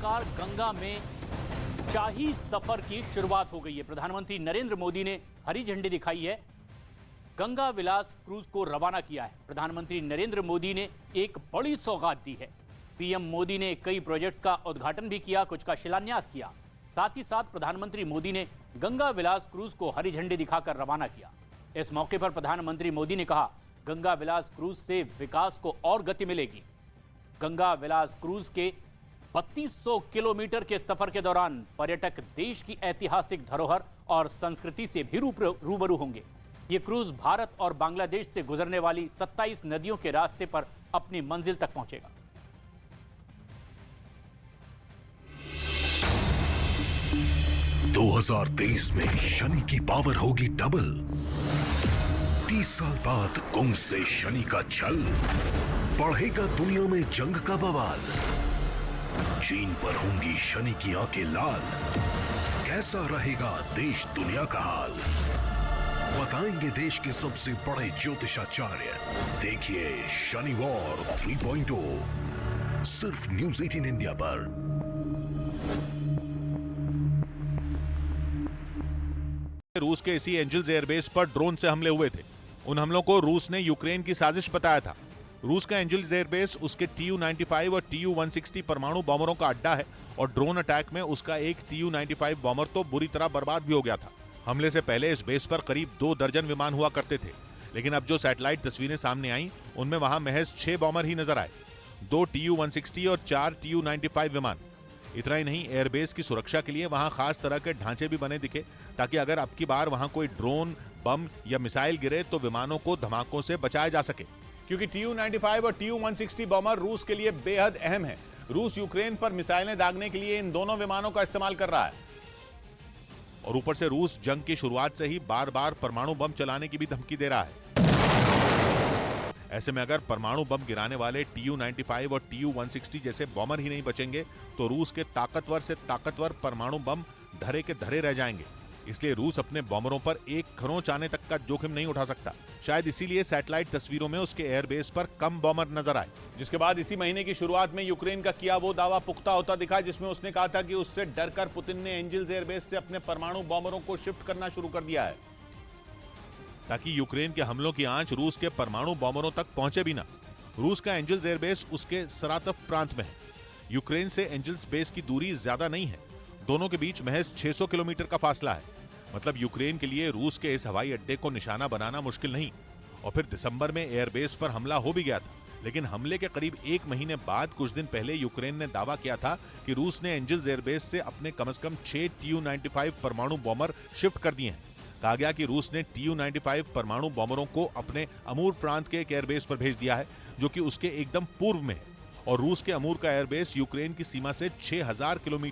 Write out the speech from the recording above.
आखिरकार गंगा में शाही सफर की शुरुआत हो गई है। प्रधानमंत्री नरेंद्र मोदी ने हरी झंडी दिखाई है, गंगा विलास क्रूज को रवाना किया है। प्रधानमंत्री नरेंद्र मोदी ने एक बड़ी सौगात दी है। पीएम मोदी ने कई प्रोजेक्ट्स का उद्घाटन भी किया, कुछ का शिलान्यास किया। साथ ही साथ प्रधानमंत्री मोदी ने गंगा विलास क्रूज को हरी झंडी दिखाकर रवाना किया। इस मौके पर प्रधानमंत्री मोदी ने कहा, गंगा विलास क्रूज से विकास को और गति मिलेगी। गंगा विलास क्रूज के 3200 किलोमीटर के सफर के दौरान पर्यटक देश की ऐतिहासिक धरोहर और संस्कृति से भी रूबरू होंगे। ये क्रूज भारत और बांग्लादेश से गुजरने वाली 27 नदियों के रास्ते पर अपनी मंजिल तक पहुंचेगा। दो 2023 में शनि की पावर होगी डबल। 30 साल बाद कुंभ से शनि का छल, बढ़ेगा दुनिया में जंग का बवाल। चीन पर होंगी शनि की आंखें लाल, कैसा रहेगा देश दुनिया का हाल, बताएंगे देश के सबसे बड़े ज्योतिषाचार्य। देखिए शनि वॉर 3.0 सिर्फ न्यूज़ 18 इंडिया पर। रूस के इसी एंजल्स एयरबेस पर ड्रोन से हमले हुए थे। उन हमलों को रूस ने यूक्रेन की साजिश बताया था। रूस का एंजल्स एयरबेस उसके TU-95 और TU-160 परमाणु बॉम्बरों का अड्डा है और ड्रोन अटैक में उसका एक TU-95 बॉम्बर तो बुरी तरह बर्बाद भी हो गया था। हमले से पहले इस बेस पर करीब 2 दर्जन विमान हुआ करते थे, लेकिन अब जो सैटेलाइट तस्वीरें सामने आई उनमें वहां महज 6 बॉम्बर ही नजर आए, 2 TU-160 और 4 TU-95 विमान। इतना ही नहीं, एयरबेस की सुरक्षा के लिए वहां खास तरह के ढांचे भी बने दिखे, ताकि अगर अब की बार वहां कोई ड्रोन, बम या मिसाइल गिरे तो विमानों को धमाकों से बचाया जा सके। क्योंकि TU-95 और TU-160 बॉम्बर रूस के लिए बेहद अहम है। रूस यूक्रेन पर मिसाइलें दागने के लिए इन दोनों विमानों का इस्तेमाल कर रहा है और ऊपर से रूस जंग की शुरुआत से ही बार बार परमाणु बम चलाने की भी धमकी दे रहा है। ऐसे में अगर परमाणु बम गिराने वाले TU-95 और TU-160 जैसे बॉम्बर ही नहीं बचेंगे तो रूस के ताकतवर से ताकतवर परमाणु बम धरे के धरे रह जाएंगे। इसलिए रूस अपने बॉम्बरों पर एक खरोंच आने तक का जोखिम नहीं उठा सकता। शायद इसीलिए सैटेलाइट तस्वीरों में उसके एयरबेस पर कम बॉम्बर नजर आए। जिसके बाद इसी महीने की शुरुआत में यूक्रेन का किया वो दावा पुख्ता होता दिखा, जिसमें उसने कहा था कि उससे डरकर पुतिन ने एंजल्स एयरबेस से अपने परमाणु बॉम्बरों को शिफ्ट करना शुरू कर दिया है, ताकि यूक्रेन के हमलों की आंच रूस के परमाणु बॉम्बरों तक पहुंचे भी ना। रूस का एंजल्स एयरबेस उसके सरातफ प्रांत में है। यूक्रेन से एंजल्स बेस की दूरी ज्यादा नहीं है, दोनों के बीच महज 600 किलोमीटर का फासला है। मतलब यूक्रेन के लिए रूस के इस हवाई अड्डे को निशाना बनाना मुश्किल नहीं। और फिर दिसंबर में एयरबेस पर हमला हो भी गया था, लेकिन हमले के करीब 1 महीने बाद कुछ दिन पहले यूक्रेन ने दावा किया था कि रूस ने एंजल्स एयरबेस से अपने कम से कम 6 TU-95 परमाणु बॉम्बर शिफ्ट कर दिए हैं। कहा गया कि रूस ने TU-95 परमाणु बॉम्बरों को अपने अमूर प्रांत के एक एयरबेस पर भेज दिया है, जो कि उसके एकदम पूर्व में है। और रूस के अमूर का एयरबेस यूक्रेन की सीमा से 6000 किलोमीटर